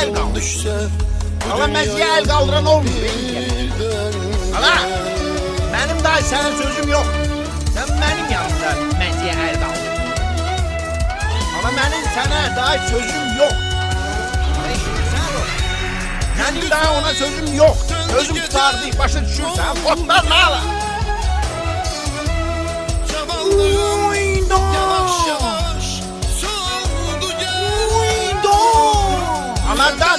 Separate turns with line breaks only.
el kaldır. Ala məziyə el qaldıran olmuyor. Ala, mənim daha sənə sözüm yox. Sən mənim yanımda məziyə el qaldır. Ala, mənim sənə daha sözüm yox. Ala, işinirsən o. Mənim daha ona sözüm yox. Sözüm tutardı, başa düşürsən. Otlar nə ala? Uydo! Ala, da.